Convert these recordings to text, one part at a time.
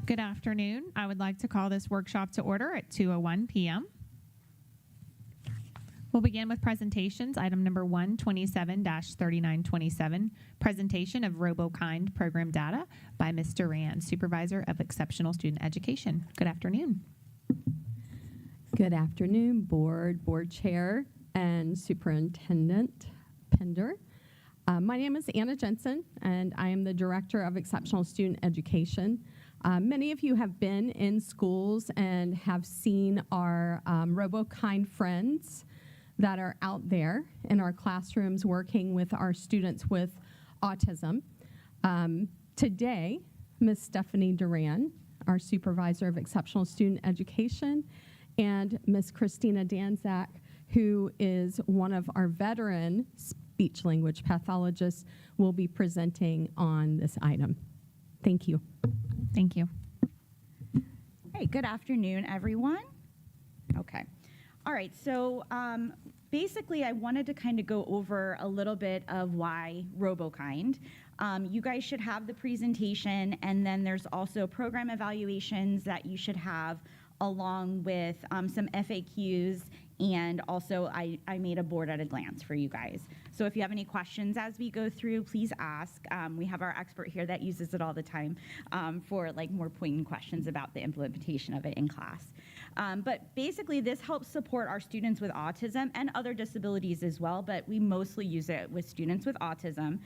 Good afternoon. I would like to call this workshop to order at 2:01 p.m. We'll begin with presentations. Item number 127-3927, presentation of RoboKind program data by Ms. Duran, Supervisor of Exceptional Student Education. Good afternoon. Good afternoon, Board Chair, and Superintendent Pender. My name is Anna Jensen, and I am the Director of Exceptional Student Education. Many of you have been in schools and have seen our RoboKind friends that are out there in our classrooms working with our students with autism. Today, Ms. Stephanie Duran, our Supervisor of Exceptional Student Education, and Ms. Christina Danzak, who is one of our veteran speech-language pathologists, will be presenting on this item. Thank you. Thank you. Hey, good afternoon, everyone. Okay. All right, so basically I wanted to kind of go over a little bit of why RoboKind. You guys should have the presentation, and then there's also program evaluations that you should have along with some FAQs, and also I made a board at a glance for you guys. So if you have any questions as we go through, please ask. We have our expert here that uses it all the time for like more poignant questions about the implementation of it in class. But basically this helps support our students with autism and other disabilities as well, but we mostly use it with students with autism.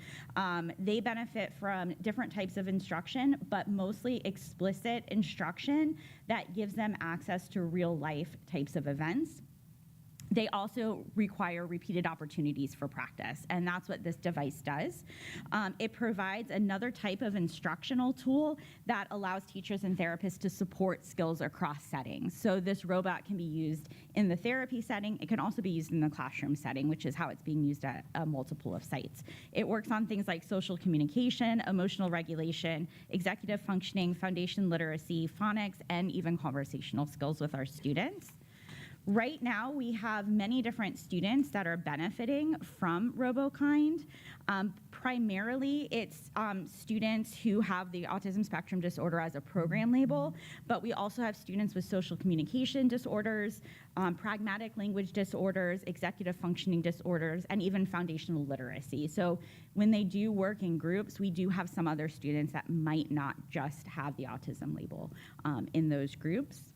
They benefit from different types of instruction, but mostly explicit instruction that gives them access to real life types of events. They also require repeated opportunities for practice, and that's what this device does. It provides another type of instructional tool that allows teachers and therapists to support skills across settings. So this robot can be used in the therapy setting. It can also be used in the classroom setting, which is how it's being used at a multiple of sites. It works on things like social communication, emotional regulation, executive functioning, foundation literacy, phonics, and even conversational skills with our students. Right now, we have many different students that are benefiting from RoboKind. Primarily, it's students who have the autism spectrum disorder as a program label, but we also have students with social communication disorders, pragmatic language disorders, executive functioning disorders, and even foundational literacy. So when they do work in groups, we do have some other students that might not just have the autism label in those groups.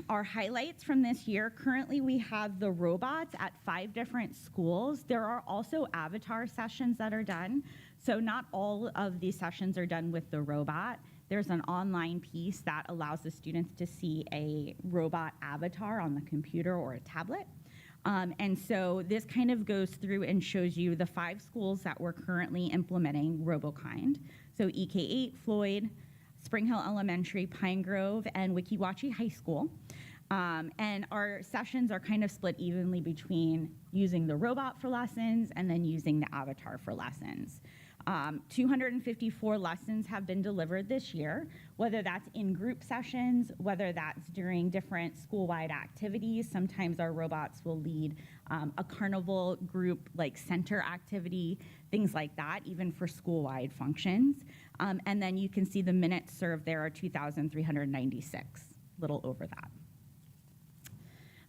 Our highlights from this year, currently we have the robots at 5 different schools. There are also avatar sessions that are done. So not all of these sessions are done with the robot. There's an online piece that allows the students to see a robot avatar on the computer or a tablet. And so this kind of goes through and shows you the 5 schools that we're currently implementing RoboKind. So EK8, Floyd, Spring Hill Elementary, Pine Grove, and Wekiwachi High School. And our sessions are kind of split evenly between using the robot for lessons and then using the avatar for lessons. 254 lessons have been delivered this year, whether that's in group sessions, whether that's during different school-wide activities. Sometimes our robots will lead a carnival group like center activity, things like that, even for school-wide functions. And then you can see the minutes served there are 2,396, a little over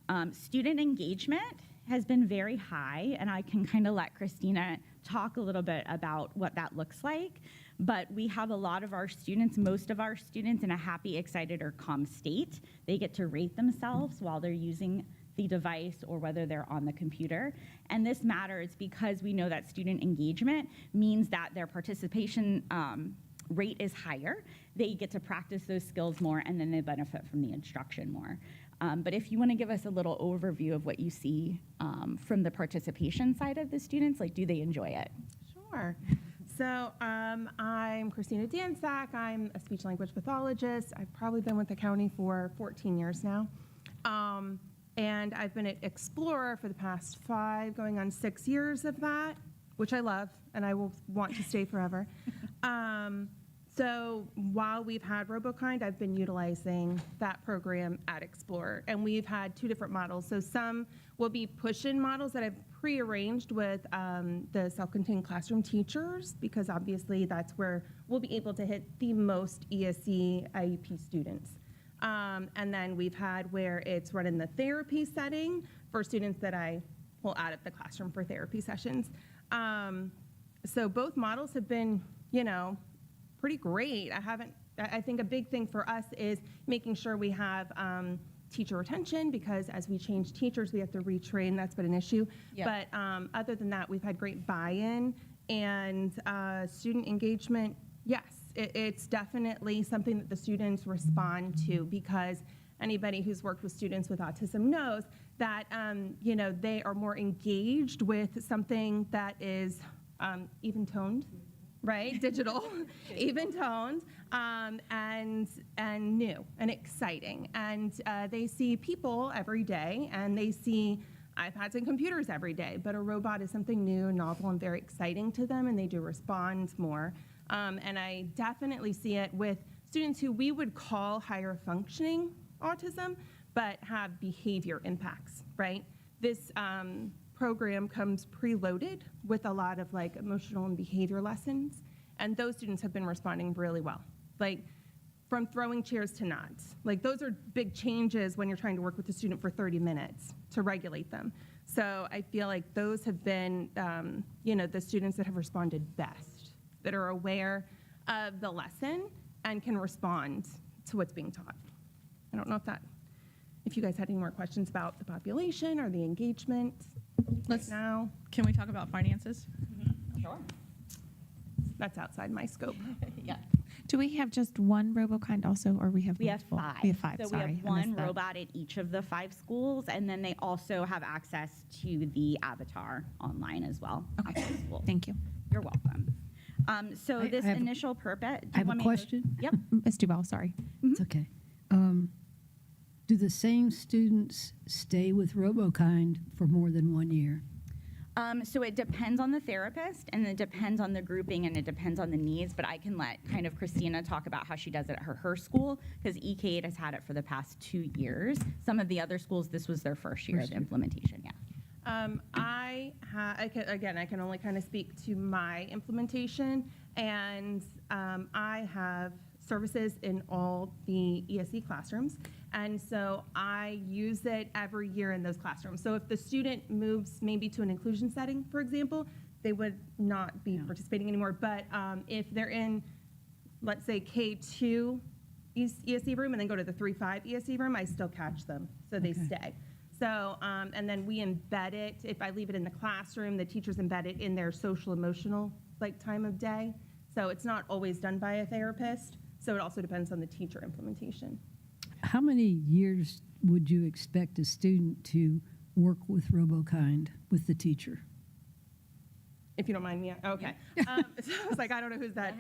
that. Student engagement has been very high, and I can kind of let Christina talk a little bit about what that looks like. But we have a lot of our students, most of our students, in a happy, excited, or calm state. They get to rate themselves while they're using the device or whether they're on the computer. And this matters because we know that student engagement means that their participation rate is higher. They get to practice those skills more, and then they benefit from the instruction more. But if you want to give us a little overview of what you see from the participation side of the students, like do they enjoy it? Sure. So I'm Christina Danzak. I'm a speech-language pathologist. I've probably been with the county for 14 years now. And I've been at Explorer for the past 5, going on 6 years of that, which I love, and I will want to stay forever. So while we've had RoboKind, I've been utilizing that program at Explorer, and we've had two different models. So some will be push-in models that I've prearranged with the self-contained classroom teachers, because obviously that's where we'll be able to hit the most ESE IEP students. And then we've had where it's run in the therapy setting for students that I will add at the classroom for therapy sessions. So both models have been, pretty great. I think a big thing for us is making sure we have teacher retention, because as we change teachers, we have to retrain. That's been an issue. Yep. But other than that, we've had great buy-in and student engagement. Yes, it's definitely something that the students respond to, because anybody who's worked with students with autism knows that they are more engaged with something that is even toned, right? Digital, even toned, and new and exciting. And they see people every day, and they see iPads and computers every day, but a robot is something new, novel, and very exciting to them, and they do respond more. And I definitely see it with students who we would call higher functioning autism, but have behavior impacts, right? This program comes preloaded with a lot of emotional and behavior lessons, and those students have been responding really well. From throwing chairs to nods. Those are big changes when you're trying to work with a student for 30 minutes to regulate them. So I feel like those have been, the students that have responded best, that are aware of the lesson and can respond to what's being taught. I don't know if you guys had any more questions about the population or the engagement now. Can we talk about finances? Sure. That's outside my scope. Yeah. Do we have just one RoboKind also, or we have We have multiple? 5. We have 5, So sorry. we I have one missed that. robot at each of the 5 schools, and then they also have access to the avatar online as well. Okay. After school. Thank you. You're welcome. So I this have a- initial purpose. I have a question. Yep. Ms. Duval, sorry. It's okay. Do the same students stay with RoboKind for more than 1 year? So it depends on the therapist, and it depends on the grouping, and it depends on the needs, but I can let kind of Christina talk about how she does it at her school, because EK8 has had it for the past 2 years. Some of the other schools, this was their first year of implementation, yeah. I can only kind of speak to my implementation, and I have services in all the ESE classrooms, and so I use it every year in those classrooms. So if the student moves maybe to an inclusion setting, for example, they would not be participating anymore. But if they're in, let's say, K2 ESE room and then go to the 3-5 ESE room, I still catch them, so they stay. So, and then we embed it. If I leave it in the classroom, the teachers embed it in their social emotional time of day. So it's not always done by a therapist. So it also depends on the teacher implementation. How many years would you expect a student to work with RoboKind with the teacher? If you don't mind me, okay. So I was like, I don't know who's that.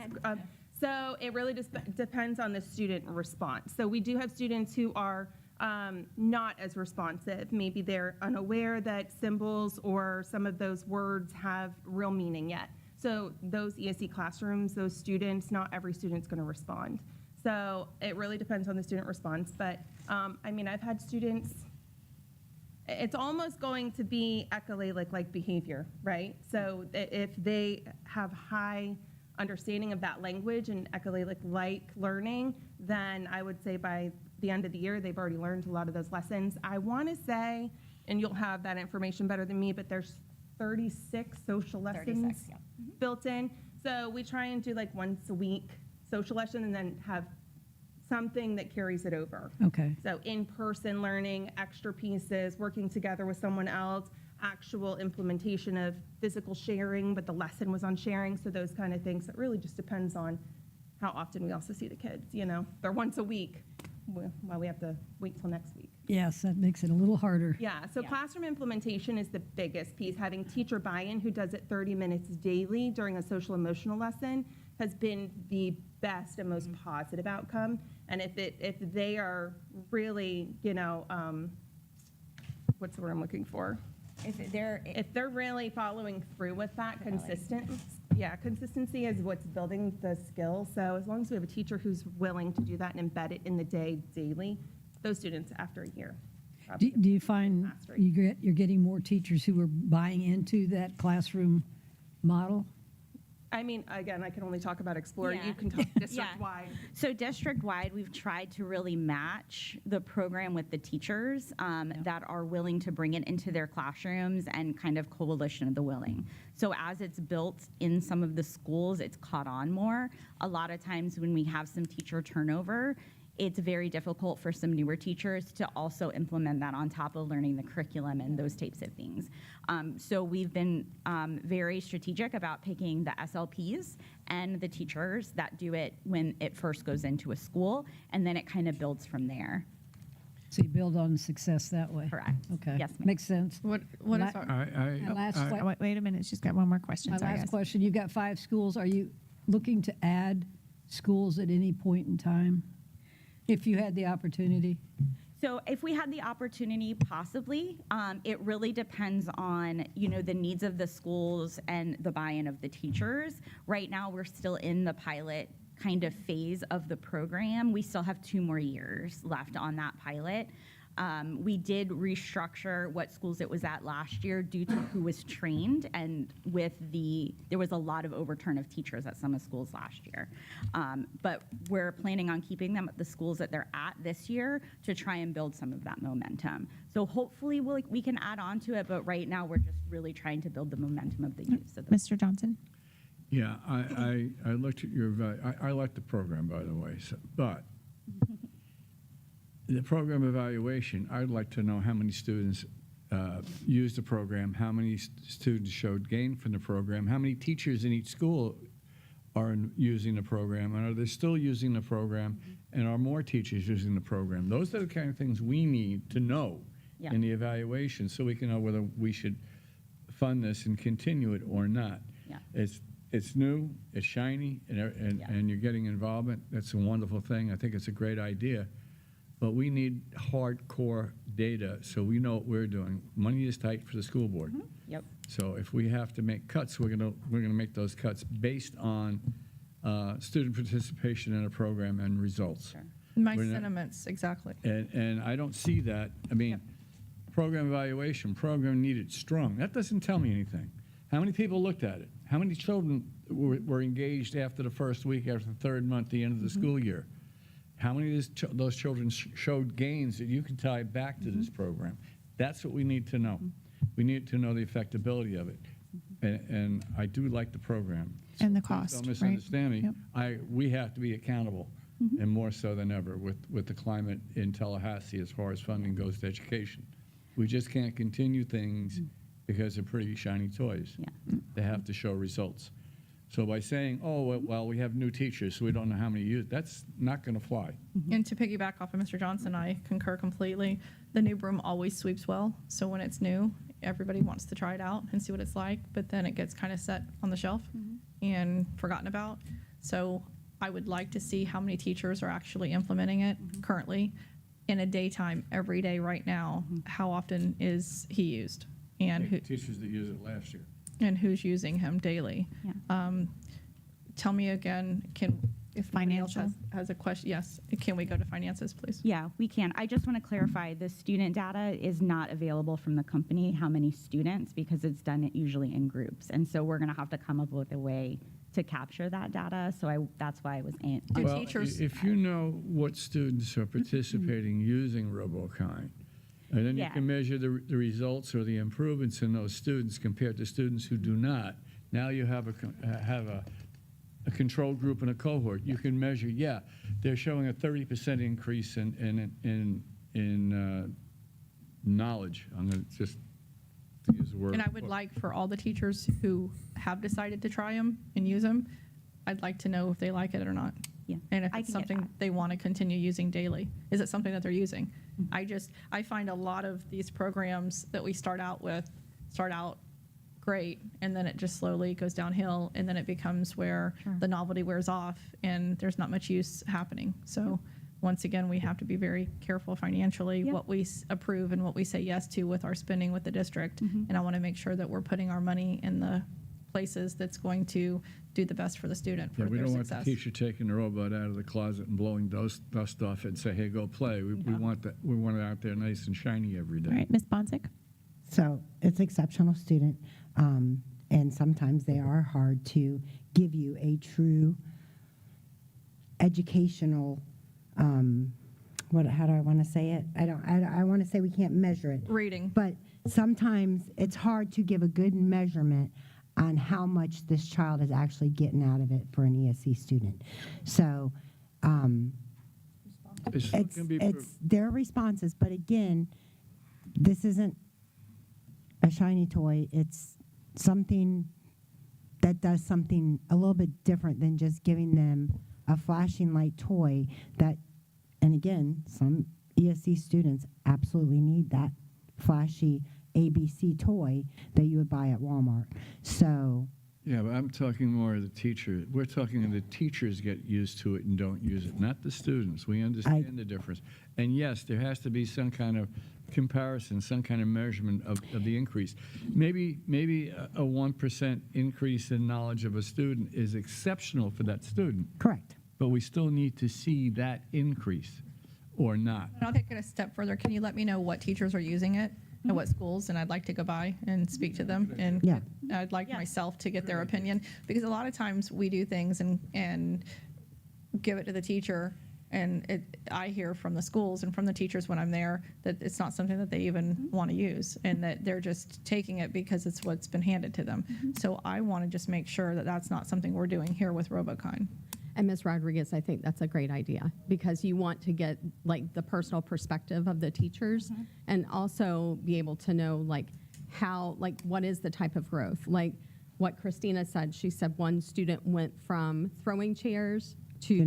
So it really just depends on the student response. So we do have students who are not as responsive. Maybe they're unaware that symbols or some of those words have real meaning yet. So those ESE classrooms, those students, not every student's going to respond. So it really depends on the student response. But I've had students, it's almost going to be echolalic-like behavior, right? So if they have high understanding of that language and echolalic-like learning, then I would say by the end of the year, they've already learned a lot of those lessons. I want to say, and you'll have that information better than me, but there's 36 social lessons 36, yeah. built in. So we try and do once a week social lesson and then have something that carries it over. Okay. So in-person learning, extra pieces, working together with someone else, actual implementation of physical sharing, but the lesson was on sharing, so those kind of things. It really just depends on how often we also see the kids, They're once a week, while we have to wait till next week. Yes, that makes it a little harder. Yeah, so classroom implementation is the biggest piece. Having teacher buy-in who does it 30 minutes daily during a social emotional lesson has been the best and most positive outcome. And if they are really, what's the word I'm looking for? If they're If they're really following through with that Yeah, consistency is what's building the skill. So as long as we have a teacher who's willing to do that and embed it in the day daily, those students after a year. Do you find mastery. you're getting more teachers who are buying into that classroom model? I mean, again, I can only talk about Explore. Yeah. You can talk district-wide. So district-wide, we've tried to really match the program with the teachers that are willing to bring it into their classrooms and kind of coalition of the willing. So as it's built in some of the schools, it's caught on more. A lot of times when we have some teacher turnover, it's very difficult for some newer teachers to also implement that on top of learning the curriculum and those types of things. So we've been very strategic about picking the SLPs and the teachers that do it when it first goes into a school, and then it kind of builds from there. So you build on success that way? Correct. Okay. Yes, ma'am. Makes sense. What La- is our, My last que- Wait a minute, she's got one more question. my Sorry, last guys. question, you've got 5 schools. Are you looking to add schools at any point in time? If you had the opportunity? So if we had the opportunity, possibly. It really depends on, the needs of the schools and the buy-in of the teachers. Right now, we're still in the pilot kind of phase of the program. We still have 2 more years left on that pilot. We did restructure what schools it was at last year due to who was trained, and there was a lot of overturn of teachers at some of schools last year. But we're planning on keeping them at the schools that they're at this year to try and build some of that momentum. So hopefully we can add on to it, but right now we're just really trying to build the momentum of the use of the Mr. Johnson? Yeah, I looked at your, I like the program, by the way, but the program evaluation, I'd like to know how many students used the program, how many students showed gain from the program, how many teachers in each school are using the program, and are they still using the program, and are more teachers using the program? Those are the kind of things we need to know Yeah. in the evaluation, so we can know whether we should fund this and continue it or not. Yeah. It's new, it's shiny, and you're getting involvement. That's a wonderful thing. I think it's a great idea. But we need hardcore data so we know what we're doing. Money is tight for the school board. Yep. So if we have to make cuts, we're gonna make those cuts based on student participation in a program and results. Sure. my We're not- sentiments, exactly. And I don't see that. I mean, program evaluation, program needed strong. That doesn't tell me anything. How many people looked at it? How many children were engaged after the first week, after the 3rd month, the end of the school year? How many of those children showed gains that you can tie back to this program? That's what we need to know. We need to know the effectability of it. And I do like the program. And the please cost, Don't right? misunderstand me. Yep. We have to be accountable, and more so than ever with the climate in Tallahassee as far as funding goes to education. We just can't continue things because they're pretty shiny toys. Yeah. They have to show results. So by saying, oh, well, we have new teachers, so we don't know how many use, that's not going to fly. And to piggyback off of Mr. Johnson, I concur completely. The new broom always sweeps well. So when it's new, everybody wants to try it out and see what it's like, but then it gets kind of set on the shelf and forgotten about. So I would like to see how many teachers are actually implementing it currently in a daytime every day right now. How often is he used? And who, Teachers that used it last year. and who's using him daily? Yeah. Tell me again, if anybody else Financial? has a question, yes, can we go to finances, please? Yeah, we can. I just want to clarify, the student data is not available from the company, how many students, because it's done usually in groups. And so we're going to have to come up with a way to capture that data. So that's why I was Do Well, teachers- if you know what students are participating using RoboKind, and then you Yeah. can measure the results or the improvements in those students compared to students who do not, now you have a control group and a cohort. You can measure, they're showing a 30% increase in knowledge. I'm going to just use the word. And I would like for all the teachers who have decided to try them and use them, I'd like to know if they like it or not. Yeah, And if I it's can get something that. they want to continue using daily. Is it something that they're using? I find a lot of these programs that we start out great, and then it just slowly goes downhill, and then it becomes where the novelty wears off and there's not much use happening. So once again, we have to be very careful financially Yeah. what we approve and what we say yes to with our spending with the district. And I want to make sure that we're putting our money in the places that's going to do the best for the student for Yeah, we their don't want success. the teacher taking the robot out of the closet and blowing dust off it and say, hey, go play. We want that. We want it out there nice and shiny every day. All right, Ms. Bonsick? So it's exceptional student, and sometimes they are hard to give you a true educational. How do I want to say it? I want to say we can't measure it, Reading. but sometimes it's hard to give a good measurement on how much this child is actually getting out of it for an ESC student. So It's it's gonna be their responses, but again, this isn't a shiny toy. It's something that does something a little bit different than just giving them a flashing light toy that, and again, some ESC students absolutely need that flashy ABC toy that you would buy at Walmart. So Yeah, but I'm talking more of the teacher. We're talking the teachers get used to it and don't use it, not the students. We understand the difference. And yes, there has to be some kind of comparison, some kind of measurement of the increase. Maybe a 1% increase in knowledge of a student is exceptional for that student, correct. but we still need to see that increase or not. And I'll take it a step further. Can you let me know what teachers are using it at what schools? And I'd like to go by and speak to them. And Yeah. I'd like myself to get their opinion, because a lot of times we do things and give it to the teacher. And I hear from the schools and from the teachers when I'm there that it's not something that they even want to use, and that they're just taking it because it's what's been handed to them. So I want to just make sure that that's not something we're doing here with RoboKind. And Ms. Rodriguez, I think that's a great idea, because you want to get like the personal perspective of the teachers and also be able to know like how, like what is the type of growth? Like what Christina said, she said one student went from throwing chairs to To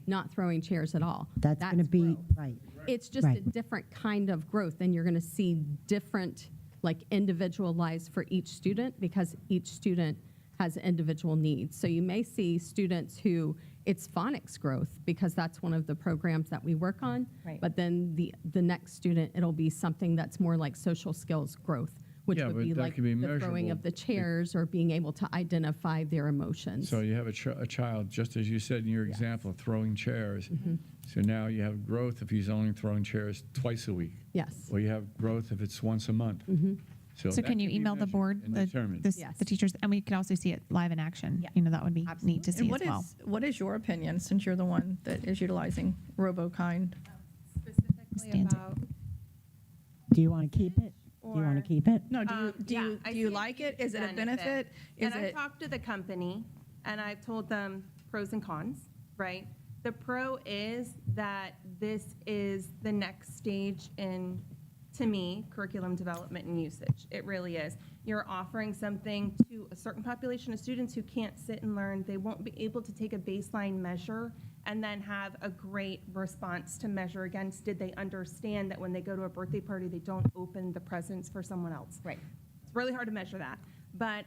not throwing chairs at all. That's going to be growth. right. It's just a Right. different kind of growth, and you're going to see different, like individualized for each student, because each student has individual needs. So you may see students who it's phonics growth, because that's one of the programs that we work on. Right. But then the next student, it'll be something that's more like social skills growth, which Yeah, would but be that like could be the throwing measurable. of the chairs or being able to identify their emotions. So you have a child, just as you said in your example, throwing chairs. So now you have growth if he's only throwing chairs twice a week. Yes. Or you have growth if it's once a month. So that can you be email the measured board, and the determined. Yes. the teachers, and we can also see it live in action. Yeah. You know, that would be neat to see And as well. what is your opinion, since you're the one that is utilizing RoboKind? Specifically Stand. about, Do you want to keep it? Do you want or- to keep it? No, yeah, I do you see like it? huge Is it a benefit? And Is I've it? talked to the company, and I've told them pros and cons, right? The pro is that this is the next stage in, to me, curriculum development and usage. It really is. You're offering something to a certain population of students who can't sit and learn. They won't be able to take a baseline measure and then have a great response to measure against. Did they understand that when they go to a birthday party, they don't open the presents for someone else? Right. It's really hard to measure that. But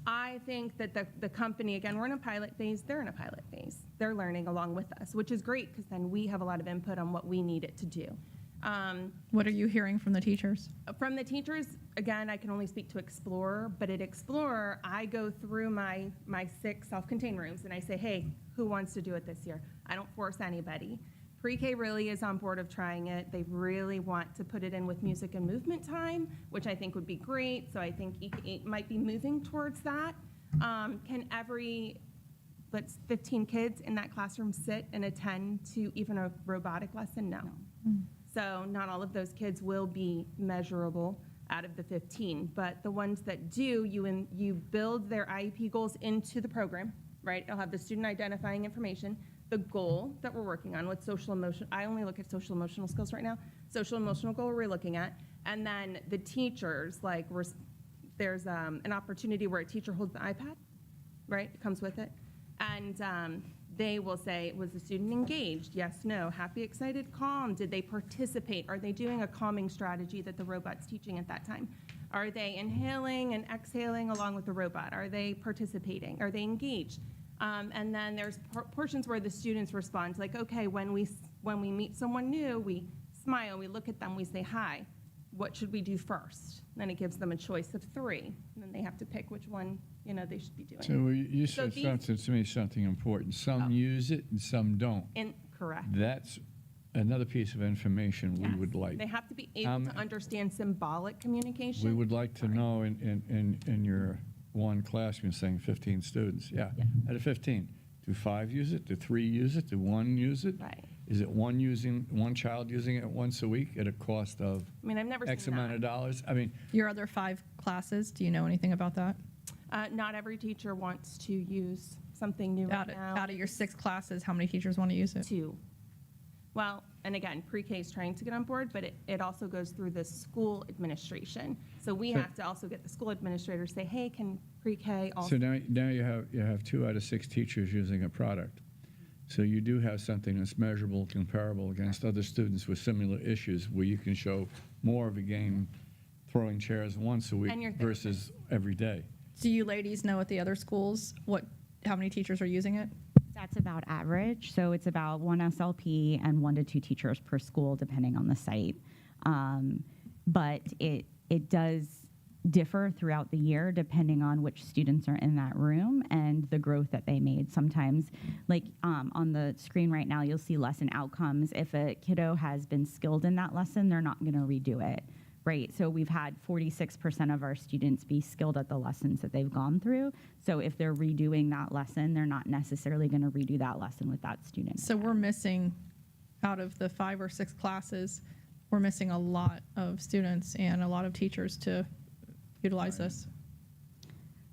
I think that the company, again, we're in a pilot phase, they're in a pilot phase. They're learning along with us, which is great, because then we have a lot of input on what we need it to do. What are you hearing from the teachers? From the teachers, again, I can only speak to Explorer, but at Explorer, I go through my 6 self-contained rooms and I say, hey, who wants to do it this year? I don't force anybody. Pre-K really is on board of trying it. They really want to put it in with music and movement time, which I think would be great. So I think it might be moving towards that. Can every, 15 kids in that classroom sit and attend to even a robotic lesson? No. So not all of those kids will be measurable out of the 15, but the ones that do, you build their IEP goals into the program, right? It'll have the student identifying information, the goal that we're working on with social emotion. I only look at social emotional skills right now. Social emotional goal we're looking at, and then the teachers, like there's an opportunity where a teacher holds the iPad, right? It comes with it, and they will say, was the student engaged? Yes, no. Happy, excited, calm. Did they participate? Are they doing a calming strategy that the robot's teaching at that time? Are they inhaling and exhaling along with the robot? Are they participating? Are they engaged? And then there's portions where the students respond, like, okay, when we meet someone new, we smile, we look at them, we say hi. What should we do first? Then it gives them a choice of 3, and then they have to pick which one they should be doing. So you So said these- something to me, something important. Some Oh. use it and some don't. Correct. That's another piece of information we Yes. would like. They have to be able to understand symbolic communication. We would like to know in your one class, you're saying 15 students. Yeah. Yeah. Out of 15, do 5 use it? Do 3 use it? Do 1 use it? Right. Is it one child using it once a week at a cost of I mean, I've never X seen amount that. of dollars? I mean, Your other 5 classes, do you know anything about that? Not every teacher wants to use something new right now. Out of your 6 classes, how many teachers want to use it? 2. Well, and again, pre-K is trying to get on board, but it also goes through the school administration. So we So- have to also get the school administrator to say, hey, can pre-K also? so now you have 2 out of 6 teachers using a product. So you do have something that's measurable, comparable against other students with similar issues, where you can show more of a gain throwing chairs once a week And your versus every day. Do you ladies know at the other schools how many teachers are using it? That's about average. So it's about 1 SLP and 1 to 2 teachers per school, depending on the site. But it does differ throughout the year, depending on which students are in that room and the growth that they made. Sometimes, like on the screen right now, you'll see lesson outcomes. If a kiddo has been skilled in that lesson, they're not going to redo it. Right, so we've had 46% of our students be skilled at the lessons that they've gone through. So if they're redoing that lesson, they're not necessarily going to redo that lesson with that student. So we're missing, out of the 5 or 6 classes, we're missing a lot of students and a lot of teachers to utilize this.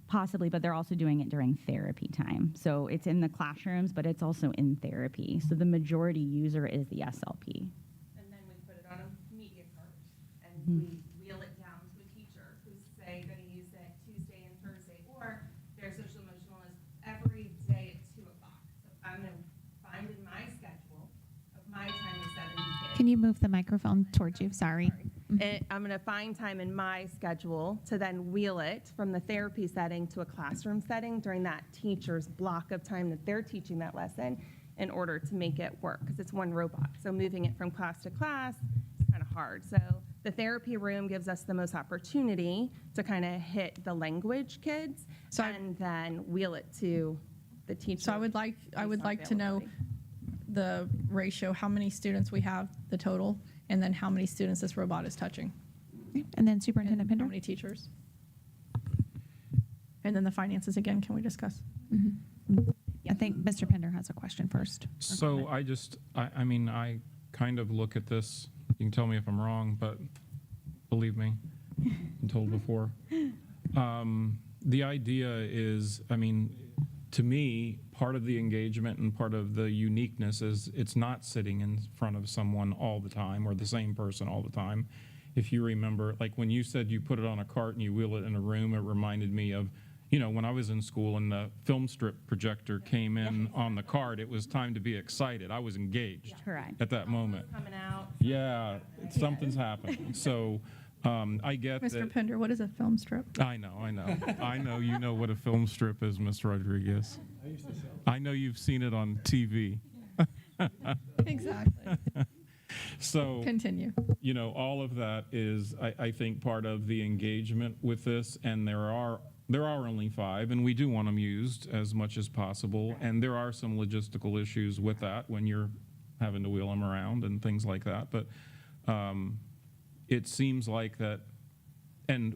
Possibly, but they're also doing it during therapy time. So it's in the classrooms, but it's also in therapy. So the majority user is the SLP. And then we put it on a media card, and we wheel it down to a teacher who's, say, going to use it Tuesday and Thursday, or their social emotional is every day at 2 o'clock. So I'm going to find in my schedule of my time with 70 kids. Can you move the microphone towards you? Sorry. I'm going to find time in my schedule to then wheel it from the therapy setting to a classroom setting during that teacher's block of time that they're teaching that lesson in order to make it work, because it's one robot. So moving it from class to class is kind of hard. So the therapy room gives us the most opportunity to kind of hit the language kids and then wheel it to the teacher. So I would like to know availability. the ratio, how many students we have, the total, and then how many students this robot is touching. Okay. And then Superintendent And Pinder? how many teachers? And then the finances again, can we discuss? I think Mr. Pinder has a question first. or So comment. I mean, I kind of look at this, you can tell me if I'm wrong, but believe me, been told before. The idea is, I mean, to me, part of the engagement and part of the uniqueness is it's not sitting in front of someone all the time or the same person all the time. If you remember, like when you said you put it on a cart and you wheel it in a room, it reminded me of, when I was in school and the film strip projector came in on the cart, it was time to be excited. I was engaged Correct. at that moment. Coming out. Yeah, something's happening. So I get Mr. that. Pinder, what is a film strip? I know. I know you know what a film strip is, Ms. Rodriguez. I know you've seen it on TV. Exactly. So, Continue. all of that is, I think, part of the engagement with this. And there are only 5, and we do want them used as much as possible. And there are some logistical issues with that when you're having to wheel them around and things like that. But it seems like that, and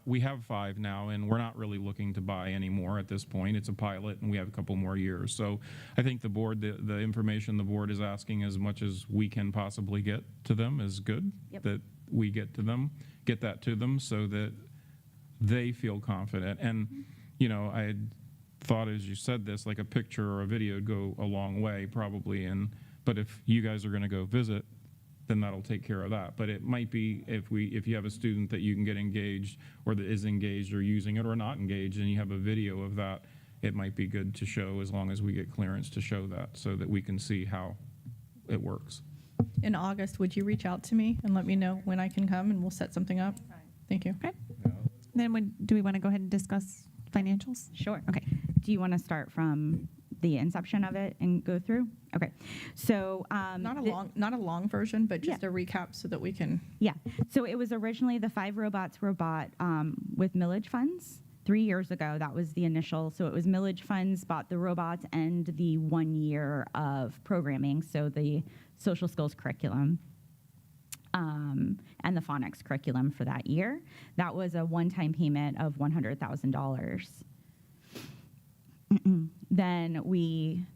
we have 5 now, and we're not really looking to buy any more at this point. It's a pilot, and we have a couple more years. So I think the board, the information the board is asking as much as we can possibly get to them is good. Yep. That we get that to them so that they feel confident. And, I had thought as you said this, like a picture or a video would go a long way probably. But if you guys are going to go visit, then that'll take care of that. But it might be if you have a student that you can get engaged or that is engaged or using it or not engaged, and you have a video of that, it might be good to show as long as we get clearance to show that so that we can see how it works. In August, would you reach out to me and let me know when I can come, and we'll set something up? Thank you. Okay. Then do we want to go ahead and discuss financials? Sure. Okay. Do you want to start from the inception of it and go through? Okay. So Not a long version, but just Yeah. a recap so that we can. Yeah. So it was originally the 5 robots were bought with millage funds. 3 years ago, that was the initial. So it was millage funds, bought the robots and the 1 year of programming, so the social skills curriculum. And the phonics curriculum for that year. That was a one-time payment of $100,000. Then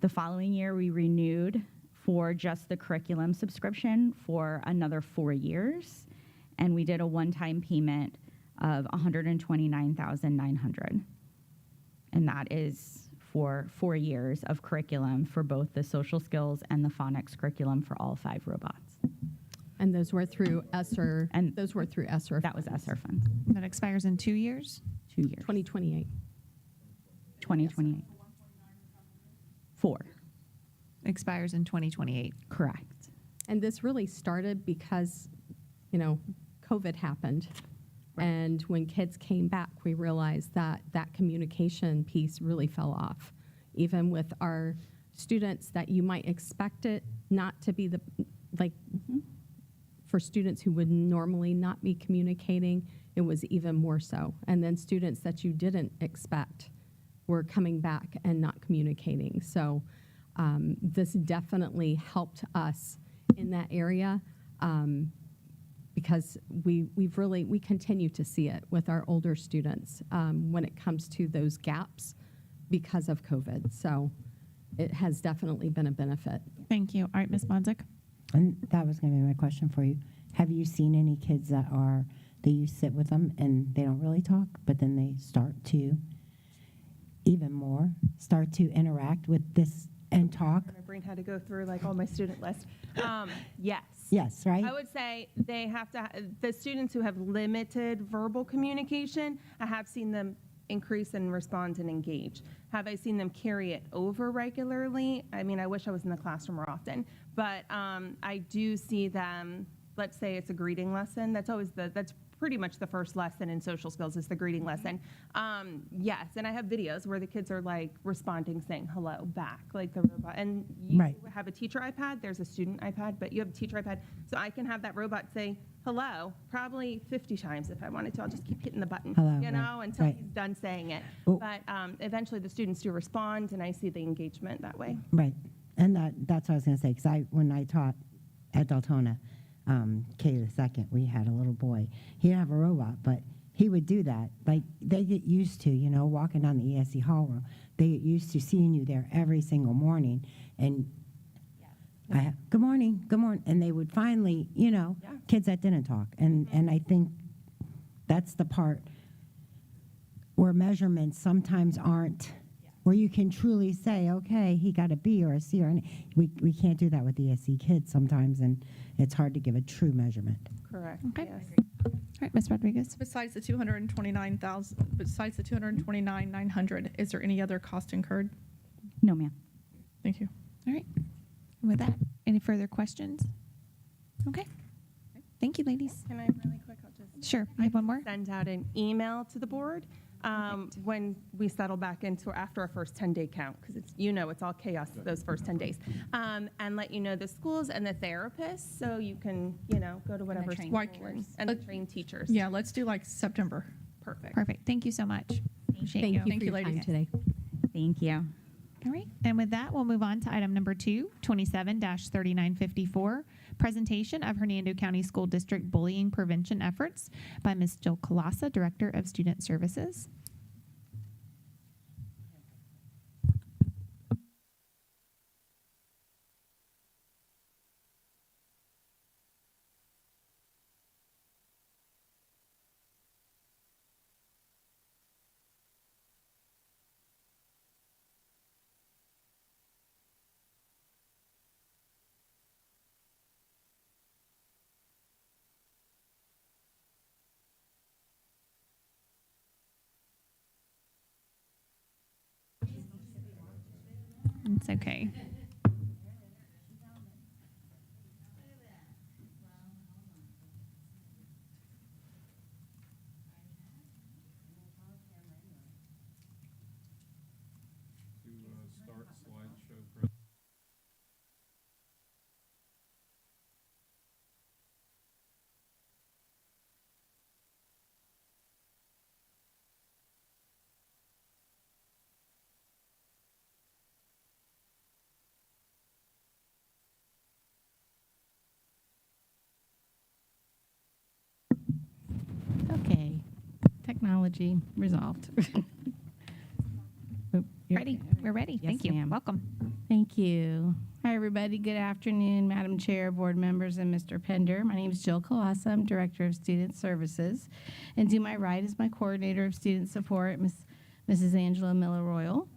the following year, we renewed for just the curriculum subscription for another 4 years, and we did a one-time payment of $129,900, and that is for 4 years of curriculum for both the social skills and the phonics curriculum for all 5 robots. And those were through ESSER. And those were through ESSER. That was ESSER funds. That expires in 2 years? 2 years. 2028. 2028. 4. Expires in 2028. Correct. And this really started because, COVID happened. And when kids came back, we realized that that communication piece really fell off. Even with our students that you might expect it not to be for students who would normally not be communicating, it was even more so. And then students that you didn't expect were coming back and not communicating. So this definitely helped us in that area because we continue to see it with our older students when it comes to those gaps because of COVID. So it has definitely been a benefit. Thank you. All right, Ms. Bonzik. And that was going to be my question for you. Have you seen any kids that you sit with them and they don't really talk, but then they start to interact with this and talk? My brain had to go through like all my student list. Yes. Yes, right? I would say they have to, the students who have limited verbal communication, I have seen them increase and respond and engage. Have I seen them carry it over regularly? I mean, I wish I was in the classroom more often, but I do see them, let's say it's a greeting lesson. That's pretty much the first lesson in social skills is the greeting lesson. Yes, and I have videos where the kids are like responding, saying hello back, like the robot. And you Right. have a teacher iPad, there's a student iPad, but you have a teacher iPad, so I can have that robot say hello probably 50 times if I wanted to. I'll just keep hitting the button, Hello, until right. he's done saying it. Oh. But eventually the students do respond, and I see the engagement that way. Right. And that's what I was going to say, because when I taught at Deltona, K the second, we had a little boy. He didn't have a robot, but he would do that. Like, they get used to, walking down the ESC hallway. They get used to seeing you there every single morning. And good morning, good morning. And they would finally, kids that didn't talk. And I think that's the part where measurements sometimes aren't, where you can truly say, okay, he got a B or a C or an A. We can't do that with ESC kids sometimes, and it's hard to give a true measurement. Correct. Okay. Yes. All right, Ms. Rodriguez. Besides the $229,900, is there any other cost incurred? No, ma'am. Thank you. All right. And with that, any further questions? Okay. Thank you, ladies. Can I really quick? I'll just Sure. I have one more. send out an email to the board when we settle back into after our first 10-day count, because it's all chaos those first 10 days, and let you know the schools and the therapists, so you can go to whatever trained school teachers. and the trained teachers. Yeah, let's do like September. Perfect. Perfect. Thank you so much. Appreciate Thank you Thank for you, your time ladies. today. Thank you. All right. And with that, we'll move on to item number 2, 27-3954, presentation of Hernando County School District bullying prevention efforts by Ms. Jill Colassa, Director of Student Services. It's okay. Start slideshow. technology resolved. Oop, you're- Ready? We're ready. Yes, Thank you. ma'am. Welcome. Thank you. Hi, everybody. Good afternoon, Madam Chair, board members, and Mr. Pender. My name is Jill Kalasa. I'm Director of Student Services. And to my right is my Coordinator of Student Support, Mrs. Angela Miller-Royal.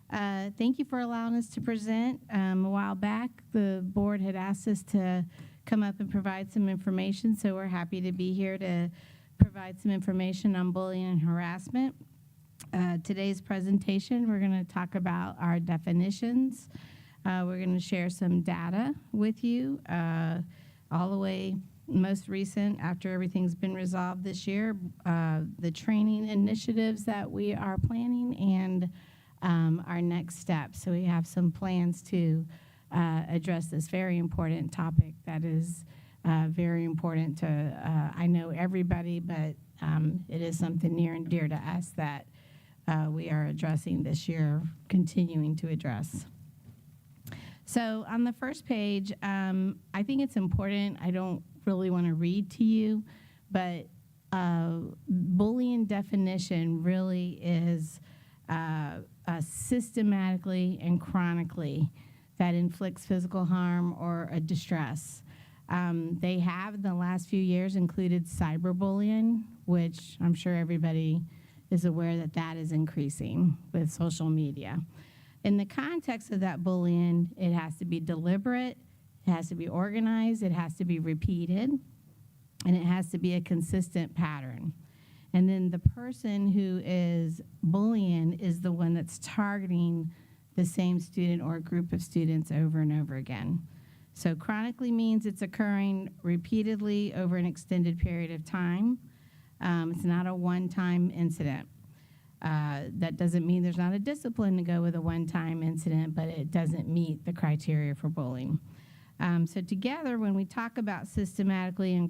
Thank you for allowing us to present. A while back, the board had asked us to come up and provide some information, so we're happy to be here to provide some information on bullying and harassment. Today's presentation, we're going to talk about our definitions. We're going to share some data with you, all the way most recent after everything's been resolved this year, the training initiatives that we are planning, and our next steps. So we have some plans to address this very important topic that is very important to, I know everybody, but it is something near and dear to us that we are addressing this year, continuing to address. So on the first page, I think it's important. I don't really want to read to you, but bullying definition really is systematically and chronically that inflicts physical harm or a distress. They have in the last few years included cyberbullying, which I'm sure everybody is aware that that is increasing with social media. In the context of that bullying, it has to be deliberate, it has to be organized, it has to be repeated, and it has to be a consistent pattern. And then the person who is bullying is the one that's targeting the same student or group of students over and over again. So chronically means it's occurring repeatedly over an extended period of time. It's not a one-time incident. That doesn't mean there's not a discipline to go with a one-time incident, but it doesn't meet the criteria for bullying. So together, when we talk about systematically and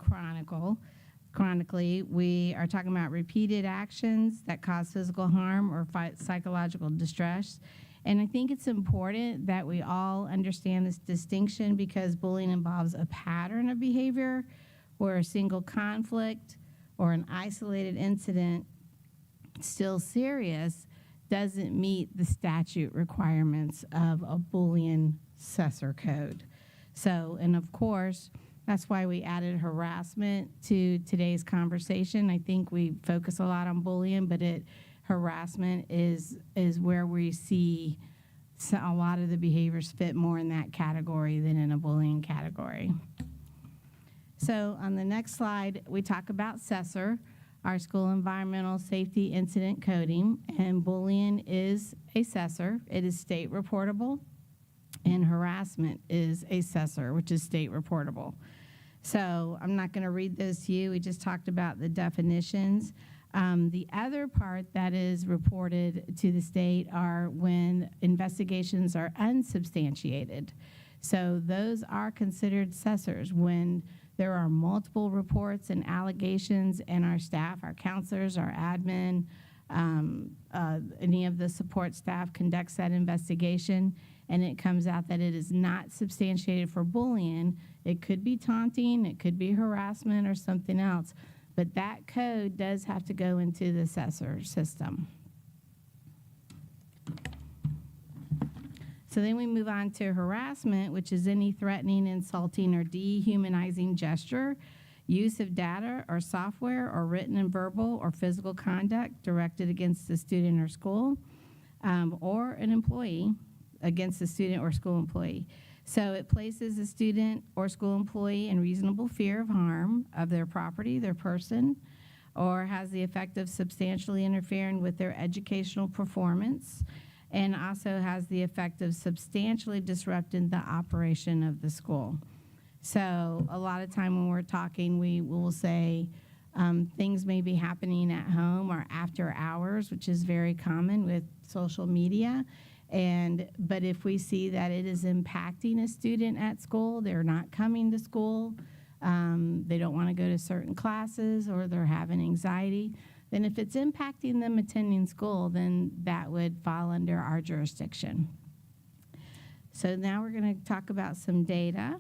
chronically, we are talking about repeated actions that cause physical harm or psychological distress. And I think it's important that we all understand this distinction because bullying involves a pattern of behavior where a single conflict or an isolated incident, still serious, doesn't meet the statute requirements of a bullying Cessor code. So, and of course, that's why we added harassment to today's conversation. I think we focus a lot on bullying, but harassment is where we see a lot of the behaviors fit more in that category than in a bullying category. So on the next slide, we talk about Cessor, our school environmental safety incident coding, and bullying is a Cessor. It is state reportable, and harassment is a Cessor, which is state reportable. So I'm not going to read those to you. We just talked about the definitions. The other part that is reported to the state are when investigations are unsubstantiated. So those are considered Cessors when there are multiple reports and allegations, and our staff, our counselors, our admin, any of the support staff conducts that investigation, and it comes out that it is not substantiated for bullying. It could be taunting, it could be harassment, or something else, but that code does have to go into the Cessor system. So then we move on to harassment, which is any threatening, insulting, or dehumanizing gesture, use of data or software, or written and verbal or physical conduct directed against a student or school, or an employee against a student or school employee. So it places a student or school employee in reasonable fear of harm of their property, their person, or has the effect of substantially interfering with their educational performance, and also has the effect of substantially disrupting the operation of the school. So a lot of time when we're talking, we will say things may be happening at home or after hours, which is very common with social media. But if we see that it is impacting a student at school, they're not coming to school, they don't want to go to certain classes, or they're having anxiety, then if it's impacting them attending school, then that would fall under our jurisdiction. So now we're going to talk about some data.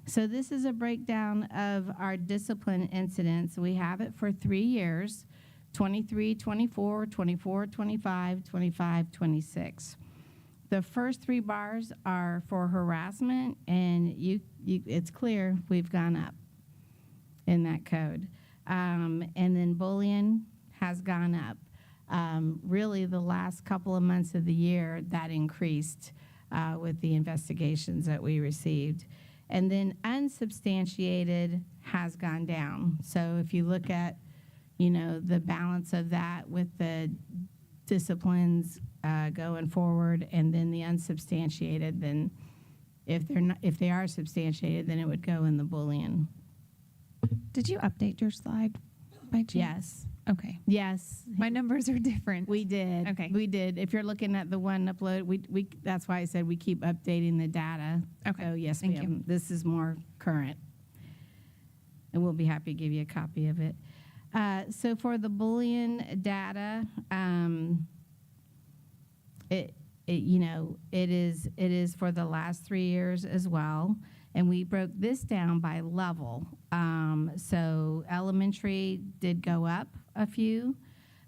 So this is a breakdown of our discipline incidents. We have it for 3 years. 23, 24, 24, 25, 25, 26. The first 3 bars are for harassment, and it's clear we've gone up in that code. And then bullying has gone up. Really, the last couple of months of the year, that increased with the investigations that we received. And then unsubstantiated has gone down. So if you look at, the balance of that with the disciplines going forward, and then the unsubstantiated, then if they are substantiated, then it would go in the bullying. Did you update your slide by chance? Yes. Okay. Yes. My numbers are different. We did. Okay. We did. If you're looking at the one upload, we that's why I said we keep updating the data. Okay. So yes, Thank ma'am. you. This is more current. And we'll be happy to give you a copy of it. So for the bullying data, it is for the last 3 years as well. And we broke this down by level. So elementary did go up a few.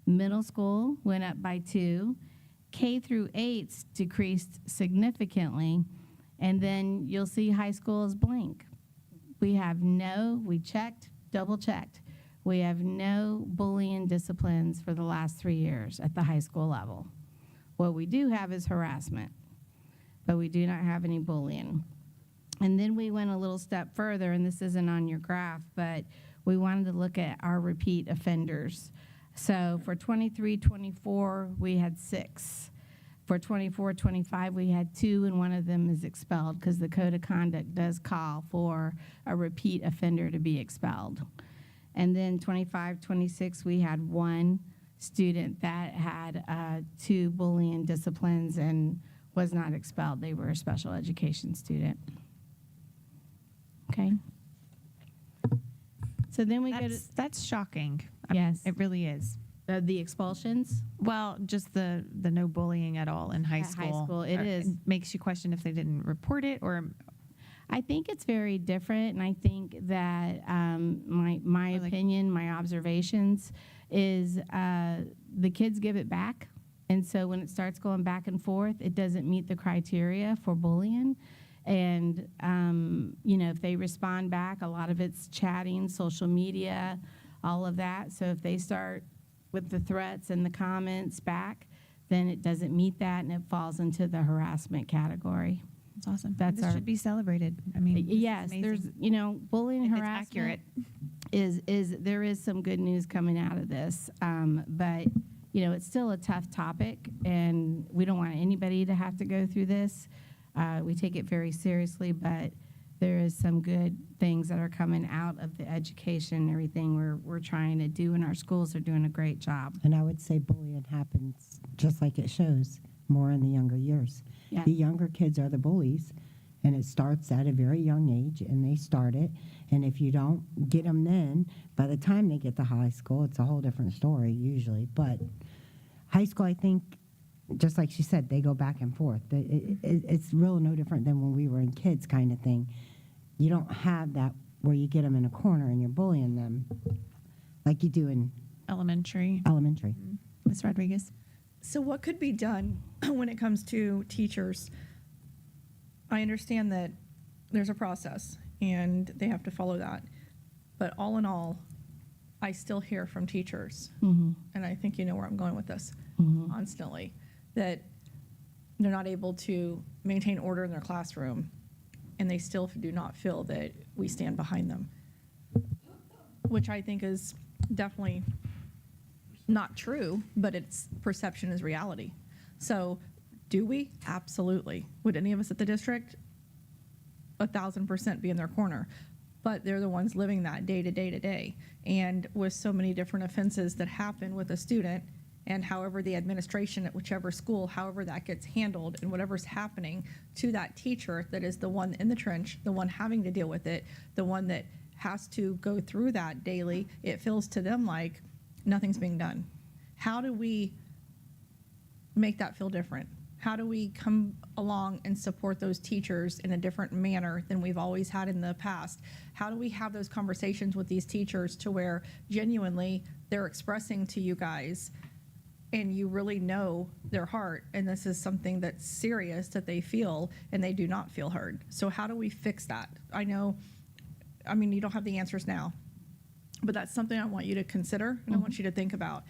Middle school went up by 2. K through 8s decreased significantly. And then you'll see high school is blank. We checked, double checked. We have no bullying disciplines for the last 3 years at the high school level. What we do have is harassment, but we do not have any bullying. And then we went a little step further, and this isn't on your graph, but we wanted to look at our repeat offenders. So for 23-24, we had 6. For 24-25, we had 2, and one of them is expelled because the code of conduct does call for a repeat offender to be expelled. And then 25-26, we had 1 student that had 2 bullying disciplines and was not expelled. They were a special education student. Okay. So then we go to That's shocking. Yes. It really is. the expulsions. Well, just the no bullying at all in high At school. high school, it is. Makes you question if they didn't report it or I think it's very different, and I think that my opinion, my observations, is the kids give it back, and so when it starts going back and forth, it doesn't meet the criteria for bullying. And if they respond back, a lot of it's chatting, social media, all of that. So if they start with the threats and the comments back, then it doesn't meet that, and it falls into the harassment category. it's awesome. That's this our- should be celebrated. I mean, this is Yes, amazing. there's bullying and If it's harassment accurate. is there is some good news coming out of this, but it's still a tough topic, and we don't want anybody to have to go through this. We take it very seriously, but there is some good things that are coming out of the education and everything we're trying to do, and our schools are doing a great job. And I would say bullying happens just like it shows more in the younger years. Yeah. The younger kids are the bullies, and it starts at a very young age, and they start it. And if you don't get them then, by the time they get to high school, it's a whole different story usually. But high school, I think, just like she said, they go back and forth. It's real no different than when we were in kids kind of thing. You don't have that where you get them in a corner and you're bullying them like you do in Elementary. elementary. Ms. Rodriguez. So what could be done when it comes to teachers? I understand that there's a process and they have to follow that. But all in all, I still hear from teachers, and I think you know where I'm going with this, constantly, that they're not able to maintain order in their classroom, and they still do not feel that we stand behind them, which I think is definitely not true, but its perception is reality. So do we? Absolutely. Would any of us at the district? 1,000% be in their corner. But they're the ones living that day to day to day. And with so many different offenses that happen with a student, and however the administration at whichever school, however that gets handled, and whatever's happening to that teacher that is the one in the trench, the one having to deal with it, the one that has to go through that daily, it feels to them like nothing's being done. How do we make that feel different? How do we come along and support those teachers in a different manner than we've always had in the past? How do we have those conversations with these teachers to where genuinely they're expressing to you guys and you really know their heart, and this is something that's serious that they feel and they do not feel heard? So how do we fix that? I mean, you don't have the answers now, but that's something I want you to consider and I want you to think about.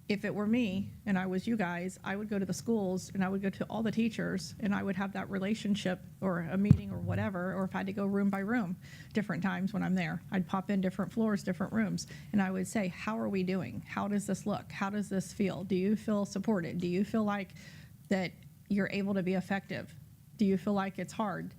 If it were me and I was you guys, I would go to the schools and I would go to all the teachers and I would have that relationship or a meeting or whatever, or if I had to go room by room different times when I'm there, I'd pop in different floors, different rooms, and I would say, how are we doing? How does this look? How does this feel? Do you feel supported? Do you feel like that you're able to be effective? Do you feel like it's hard?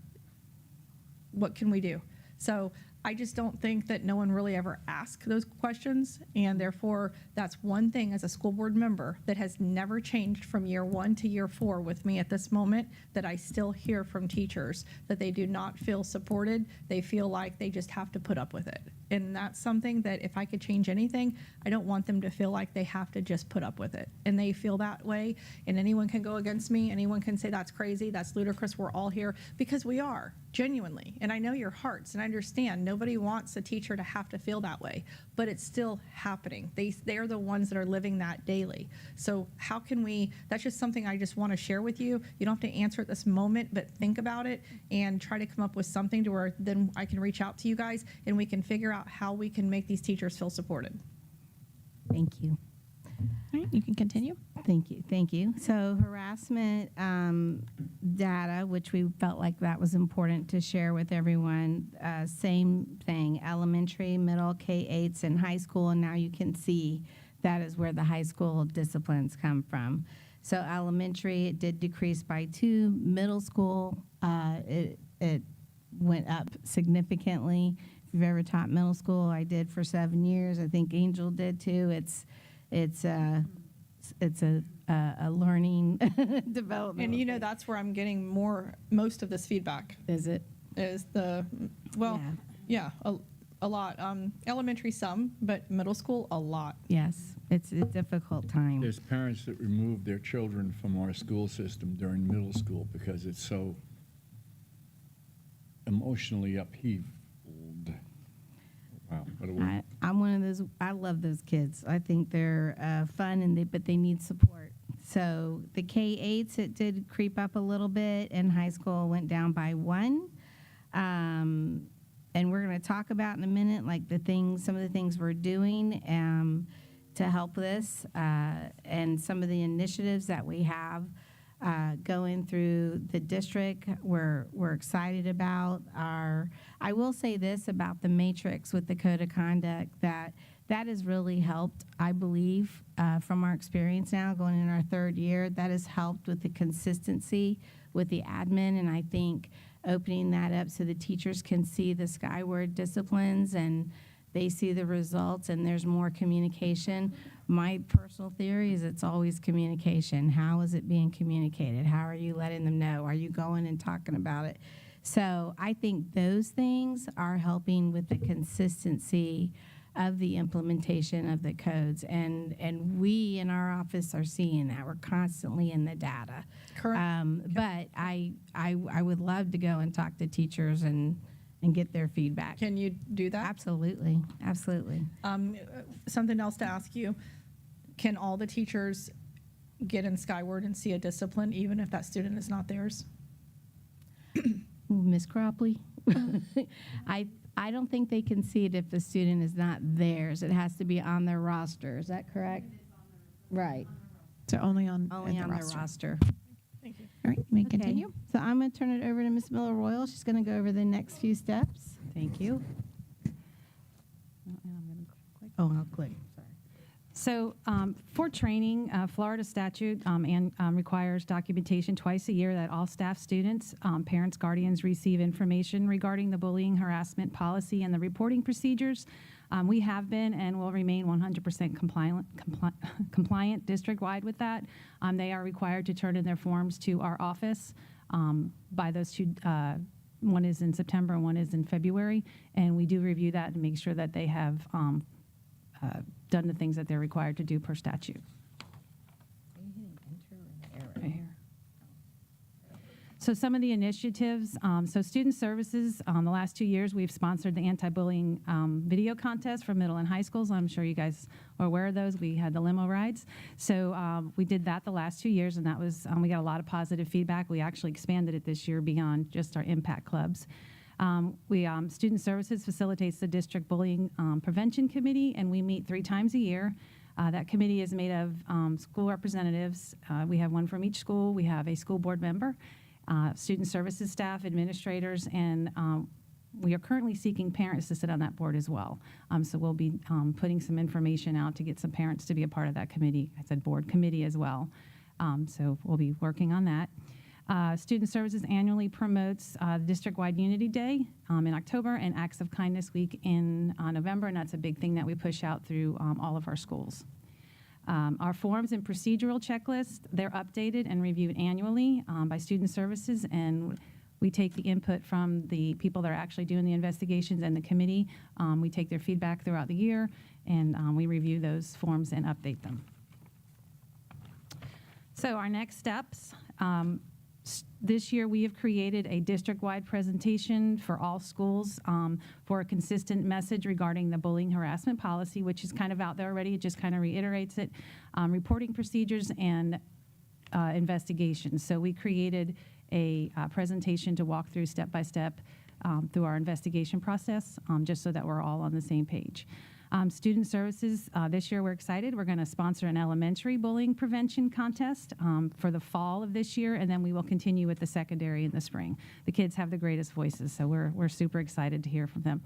What can we do? So I just don't think that no one really ever asks those questions, and therefore that's one thing as a school board member that has never changed from year 1 to year 4 with me at this moment, that I still hear from teachers that they do not feel supported. They feel like they just have to put up with it. And that's something that if I could change anything, I don't want them to feel like they have to just put up with it. And they feel that way, and anyone can go against me. Anyone can say that's crazy, that's ludicrous, we're all here, because we are, genuinely. And I know your hearts, and I understand nobody wants a teacher to have to feel that way, but it's still happening. They are the ones that are living that daily. So how can we, that's just something I just want to share with you. You don't have to answer at this moment, but think about it and try to come up with something to where then I can reach out to you guys and we can figure out how we can make these teachers feel supported. Thank you. All right, you can continue. Thank you. Thank you. So harassment data, which we felt like that was important to share with everyone. Same thing, elementary, middle, K-8s, and high school. And now you can see that is where the high school disciplines come from. So elementary, it did decrease by 2. Middle school, it went up significantly. If you've ever taught middle school, I did for 7 years. I think Angel did too. It's a learning development. And you know, that's where I'm getting most of this feedback. Is it? Is yeah, a lot. Elementary some, but middle school a lot. Yes, it's a difficult time. There's parents that remove their children from our school system during middle school because it's so emotionally upheaved. Wow, what a word. I'm one of those. I love those kids. I think they're fun, but they need support. So the K-8s, it did creep up a little bit, and high school went down by 1. And we're going to talk about in a minute, like some of the things we're doing to help this, and some of the initiatives that we have going through the district. We're excited about I will say this about the matrix with the code of conduct, that has really helped, I believe, from our experience now going in our 3rd year. That has helped with the consistency with the admin, and I think opening that up so the teachers can see the skyward disciplines and they see the results and there's more communication. My personal theory is it's always communication. How is it being communicated? How are you letting them know? Are you going and talking about it? So I think those things are helping with the consistency of the implementation of the codes. And we in our office are seeing that. We're constantly in the data. Correct. But I would love to go and talk to teachers and get their feedback. Can you do that? Absolutely. Absolutely. Something else to ask you. Can all the teachers get in Skyward and see a discipline even if that student is not theirs? Miss Cropley? I don't think they can see it if the student is not theirs. It has to be on their roster. Is that correct? Right. So only on Only the on roster. their roster. Thank you. All right, we Okay. continue. So I'm going to turn it over to Ms. Miller Royal. She's going to go over the next few steps. Thank you. Oh, I'll click. Sorry. So for training, Florida statute requires documentation twice a year that all staff, students, parents, guardians receive information regarding the bullying harassment policy and the reporting procedures. We have been and will remain 100% compliant district-wide with that. They are required to turn in their forms to our office by those 2, one is in September and one is in February, and we do review that and make sure that they have done the things that they're required to do per statute. Right here. So some of the initiatives, so student services, the last 2 years, we've sponsored the anti-bullying video contest for middle and high schools. I'm sure you guys are aware of those. We had the limo rides. So we did that the last 2 years, and that was, we got a lot of positive feedback. We actually expanded it this year beyond just our impact clubs. Student Services facilitates the District Bullying Prevention Committee, and we meet 3 times a year. That committee is made of school representatives. We have one from each school. We have a school board member, student services staff, administrators, and we are currently seeking parents to sit on that board as well. So we'll be putting some information out to get some parents to be a part of that committee. I said board committee as well. So we'll be working on that. Student Services annually promotes the District-wide Unity Day in October and Acts of Kindness Week in November, and that's a big thing that we push out through all of our schools. Our forms and procedural checklists, they're updated and reviewed annually by Student Services, and we take the input from the people that are actually doing the investigations and the committee. We take their feedback throughout the year, and we review those forms and update them. So our next steps. This year, we have created a district-wide presentation for all schools for a consistent message regarding the bullying harassment policy, which is kind of out there already. It just kind of reiterates it. Reporting procedures and investigations. So we created a presentation to walk through step by step through our investigation process, just so that we're all on the same page. Student Services, this year we're excited. We're going to sponsor an elementary bullying prevention contest for the fall of this year, and then we will continue with the secondary in the spring. The kids have the greatest voices, so we're super excited to hear from them.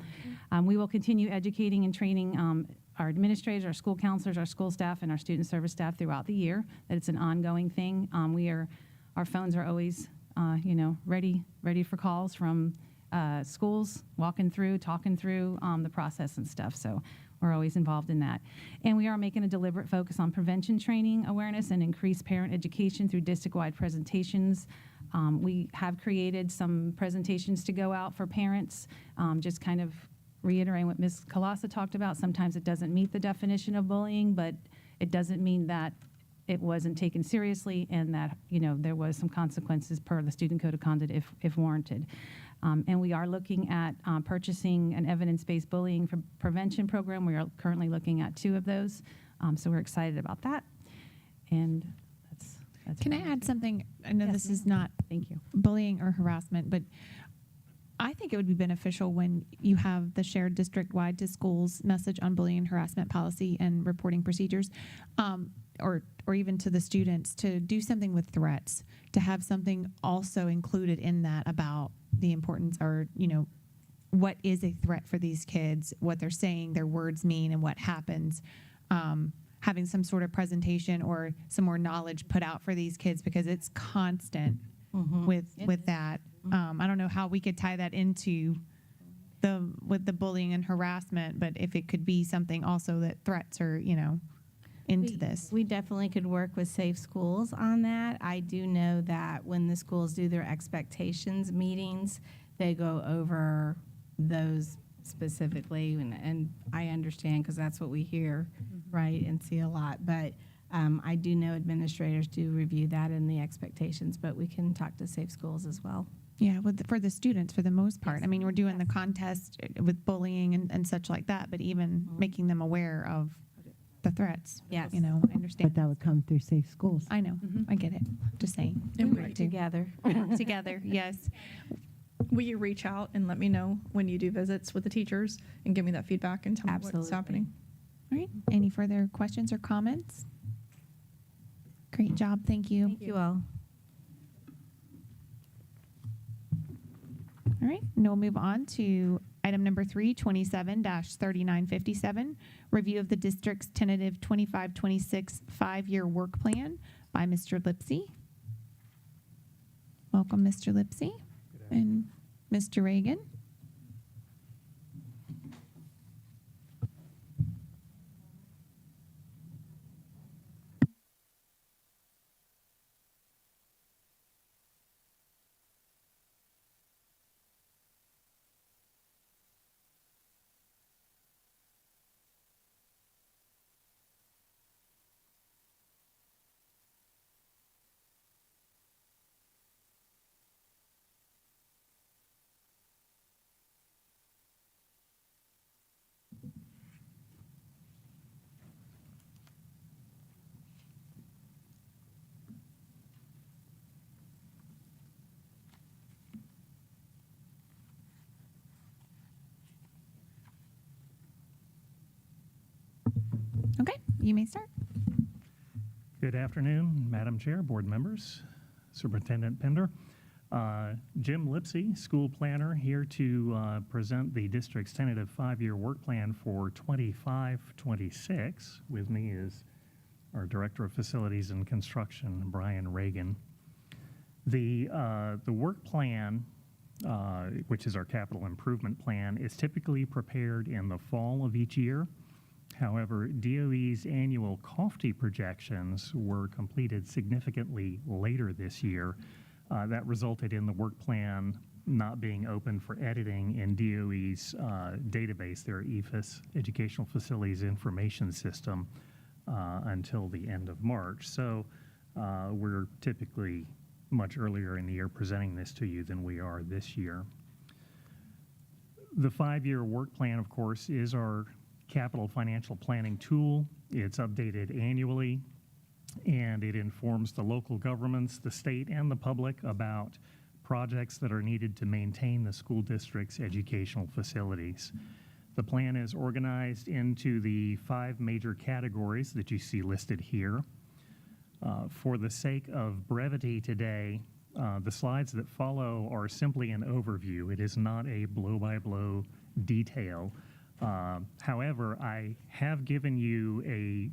We will continue educating and training our administrators, our school counselors, our school staff, and our student service staff throughout the year, that it's an ongoing thing. Our phones are always, ready for calls from schools, walking through, talking through the process and stuff. So we're always involved in that. And we are making a deliberate focus on prevention training awareness and increased parent education through district-wide presentations. We have created some presentations to go out for parents, just kind of reiterating what Ms. Kalasa talked about. Sometimes it doesn't meet the definition of bullying, but it doesn't mean that it wasn't taken seriously and that, there was some consequences per the Student Code of Conduct if warranted. And we are looking at purchasing an evidence-based bullying prevention program. We are currently looking at 2 of those. So we're excited about that. And that's Can I add something? I know this is not Thank you. bullying or harassment, but I think it would be beneficial when you have the shared district-wide to schools message on bullying and harassment policy and reporting procedures, or even to the students, to do something with threats, to have something also included in that about the importance, or what is a threat for these kids, what they're saying, their words mean, and what happens. Having some sort of presentation or some more knowledge put out for these kids, because it's constant with that. I don't know how we could tie that into with the bullying and harassment, but if it could be something also that threats are, into this. We definitely could work with Safe Schools on that. I do know that when the schools do their expectations meetings, they go over those specifically, and I understand because that's what we hear, right, and see a lot. But I do know administrators do review that in the expectations, but we can talk to Safe Schools as well. Yeah, for the students, for the most part. I mean, we're doing the contest with bullying and such like that, but even making them aware of the threats. Yes. I understand. But that would come through Safe Schools. I know. I get it. Just saying. And work together. Together, yes. Will you reach out and let me know when you do visits with the teachers and give me that feedback and tell me what's Absolutely. happening? All right. Any further questions or comments? Great job. Thank you. Thank you all. All right. And we'll move on to item number 3, 27-3957, review of the district's tentative 25-26 5-year work plan by Mr. Lipsey. Welcome, Mr. Lipsey. And Mr. Reagan. You may start. Good afternoon, Madam Chair, board members, Superintendent Pender. Jim Lipsey, school planner, here to present the district's tentative 5-year work plan for 25-26. With me is our Director of Facilities and Construction, Brian Reagan. The work plan, which is our capital improvement plan, is typically prepared in the fall of each year. However, DOE's annual COFTI projections were completed significantly later this year. That resulted in the work plan not being open for editing in DOE's database, their EFIS, Educational Facilities Information System, until the end of March. So we're typically much earlier in the year presenting this to you than we are this year. The 5-year work plan, of course, is our capital financial planning tool. It's updated annually, and it informs the local governments, the state, and the public about projects that are needed to maintain the school district's educational facilities. The plan is organized into the 5 major categories that you see listed here. For the sake of brevity today, the slides that follow are simply an overview. It is not a blow-by-blow detail. However, I have given you a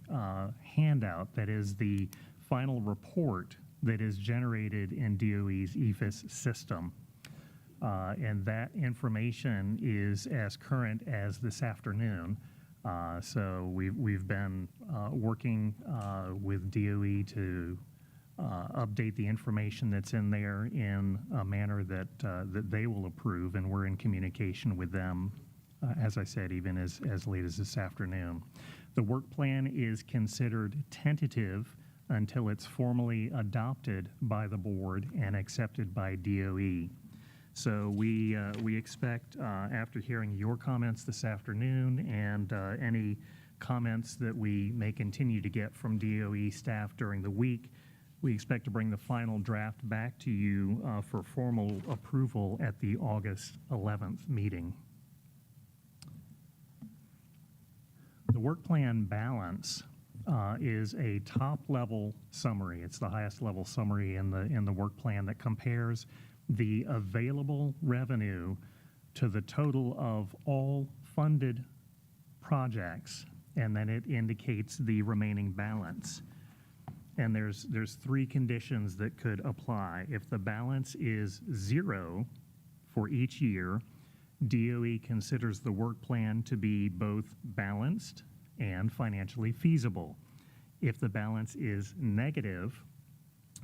handout that is the final report that is generated in DOE's EFIS system. And that information is as current as this afternoon. So we've been working with DOE to update the information that's in there in a manner that they will approve, and we're in communication with them, as I said, even as late as this afternoon. The work plan is considered tentative until it's formally adopted by the board and accepted by DOE. So we expect, after hearing your comments this afternoon and any comments that we may continue to get from DOE staff during the week, we expect to bring the final draft back to you for formal approval at the August 11th meeting. The work plan balance is a top-level summary. It's the highest level summary in the work plan that compares the available revenue to the total of all funded projects, and then it indicates the remaining balance. And there's 3 conditions that could apply. If the balance is 0 for each year, DOE considers the work plan to be both balanced and financially feasible. If the balance is negative,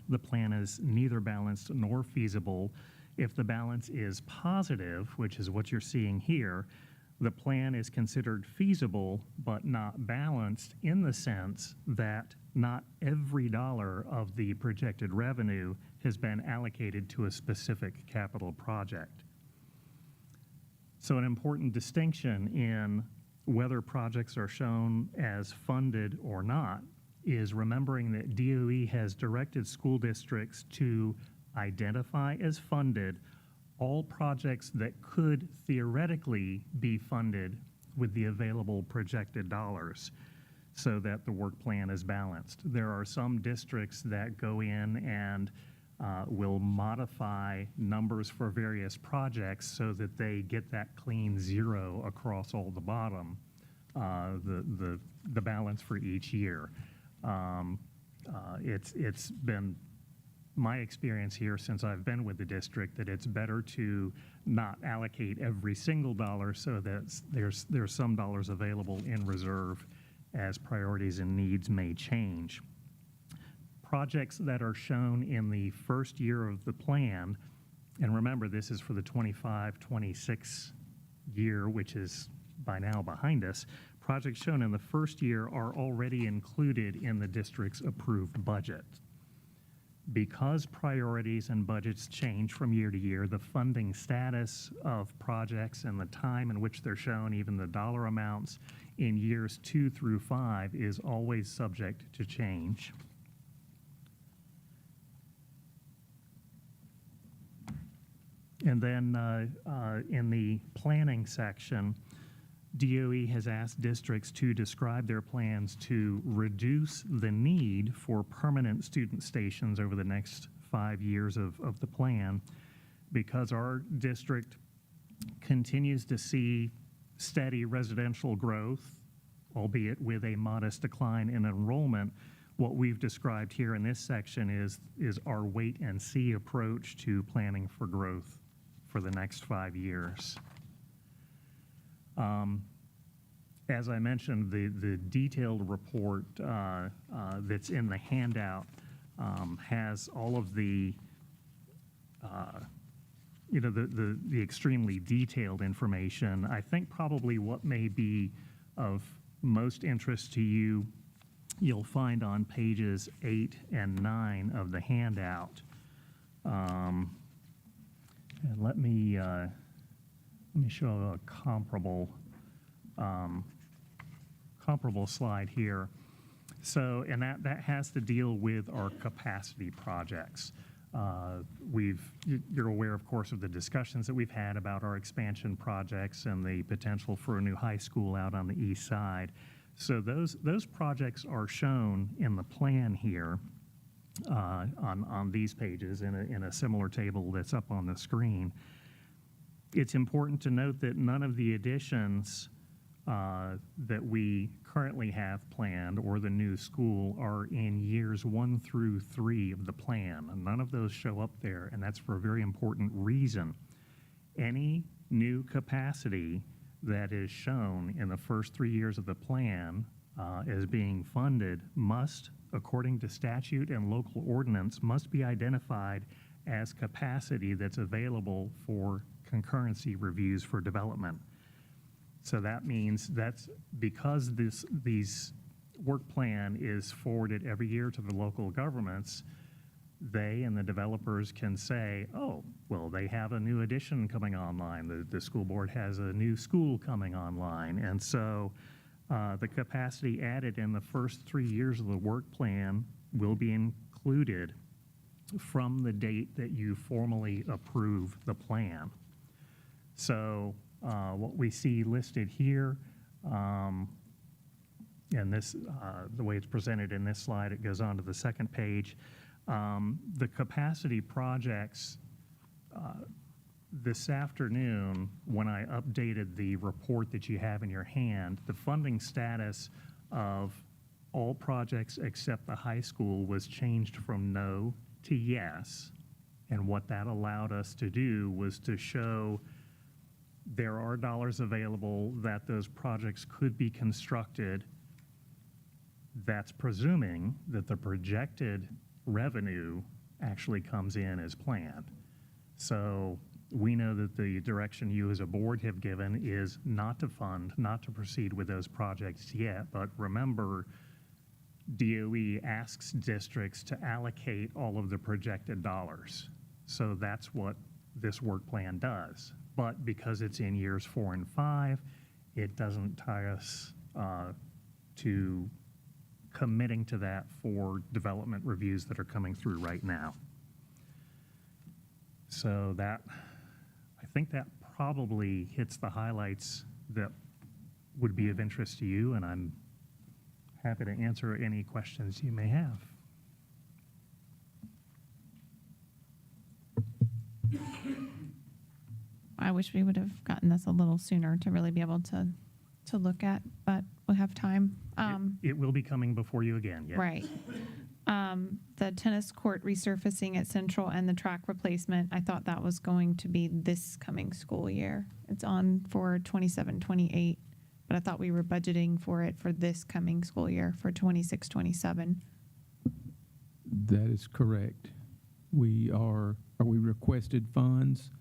the plan is neither balanced nor feasible. If the balance is positive, which is what you're seeing here, the plan is considered feasible but not balanced, in the sense that not every dollar of the projected revenue has been allocated to a specific capital project. So an important distinction in whether projects are shown as funded or not is remembering that DOE has directed school districts to identify as funded all projects that could theoretically be funded with the available projected dollars, so that the work plan is balanced. There are some districts that go in and will modify numbers for various projects so that they get that clean 0 across all the bottom, the balance for each year. It's been my experience here since I've been with the district that it's better to not allocate every single dollar, so that there's some dollars available in reserve as priorities and needs may change. Projects that are shown in the first year of the plan, and remember this is for the 25-26 year, which is by now behind us, projects shown in the first year are already included in the district's approved budget. Because priorities and budgets change from year to year, the funding status of projects and the time in which they're shown, even the dollar amounts in years 2 through 5, is always subject to change. And then in the planning section, DOE has asked districts to describe their plans to reduce the need for permanent student stations over the next 5 years of the plan, because our district continues to see steady residential growth, albeit with a modest decline in enrollment. What we've described here in this section is our wait and see approach to planning for growth for the next 5 years. As I mentioned, the detailed report that's in the handout has all of the the extremely detailed information. I think probably what may be of most interest to you, you'll find on pages 8 and 9 of the handout. And let me show a comparable slide here. So, and that has to deal with our capacity projects. You're aware, of course, of the discussions that we've had about our expansion projects and the potential for a new high school out on the east side. So those projects are shown in the plan here on these pages in a similar table that's up on the screen. It's important to note that none of the additions that we currently have planned or the new school are in years 1 through 3 of the plan. And none of those show up there, and that's for a very important reason. Any new capacity that is shown in the first 3 years of the plan as being funded must, according to statute and local ordinance, must be identified as capacity that's available for concurrency reviews for development. So that means that's because these work plan is forwarded every year to the local governments, they and the developers can say, oh, well, they have a new addition coming online. The school board has a new school coming online. And so the capacity added in the first 3 years of the work plan will be included from the date that you formally approve the plan. So what we see listed here, and this, the way it's presented in this slide, it goes on to the second page. The capacity projects, this afternoon, when I updated the report that you have in your hand, the funding status of all projects except the high school was changed from no to yes. And what that allowed us to do was to show there are dollars available that those projects could be constructed. That's presuming that the projected revenue actually comes in as planned. So we know that the direction you as a board have given is not to fund, not to proceed with those projects yet. But remember, DOE asks districts to allocate all of the projected dollars. So that's what this work plan does. But because it's in years 4 and 5, it doesn't tie us to committing to that for development reviews that are coming through right now. So that, I think that probably hits the highlights that would be of interest to you, and I'm happy to answer any questions you may have. I wish we would have gotten this a little sooner to really be able to look at, but we have time. It will be coming before you again, yes. Right. The tennis court resurfacing at Central and the track replacement, I thought that was going to be this coming school year. It's on for 27-28, but I thought we were budgeting for it for this coming school year for 26-27. That is correct. We requested funds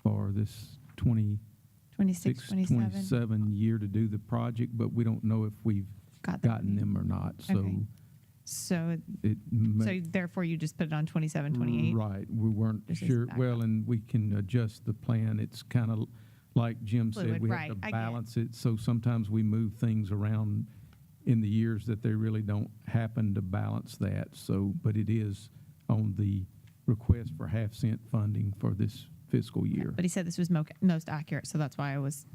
for this 26-27 year to do the project, but we don't know if we've gotten them or not. So, Okay. So therefore you just put it on 27-28? Right. We weren't sure. Well, and we can adjust the plan. It's kind of like Jim said, Fluid, we right, have to I get it. balance it. So sometimes we move things around in the years that they really don't happen to balance that. So, but it is on the request for half-cent funding for this fiscal year. But he said this was most accurate, so that's why I was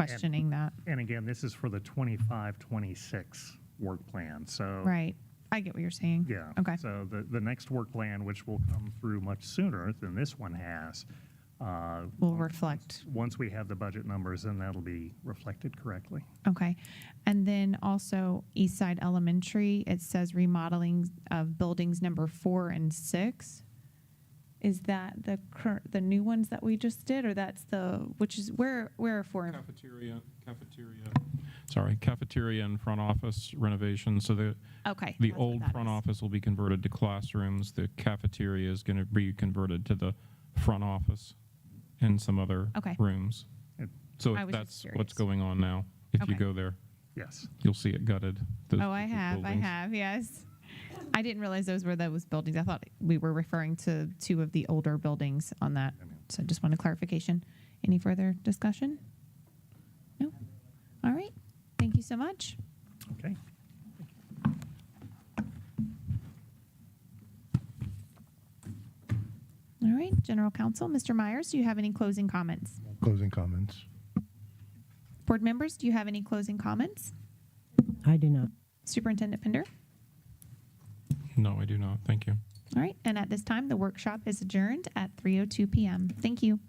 questioning that. And again, this is for the 25-26 work plan, so. Right. I get what you're saying. Yeah. Okay. So the next work plan, which will come through much sooner than this one has. Will reflect. Once we have the budget numbers, then that'll be reflected correctly. Okay. And then also East Side Elementary, it says remodeling of buildings number 4 and 6. Is that the new ones that we just did, or that's which is where are 4? Cafeteria and front office renovation. So the Okay. the that's what old that front is. office will be converted to classrooms. The cafeteria is going to be converted to the front office and some other Okay. rooms. So I was just that's curious. what's going on now. If you Okay. go there, Yes. you'll see it gutted. those Oh, I future have, buildings. yes. I didn't realize those were those buildings. I thought we were referring to 2 of the older buildings on that. So just wanted clarification. Any further discussion? No? All right. Thank you so much. Okay. All right. General Counsel, Mr. Myers, do you have any closing comments? Closing comments. Board members, do you have any closing comments? I do not. Superintendent Pender? No, I do not. Thank you. All right. And at this time, the workshop is adjourned at 3:02 p.m. Thank you.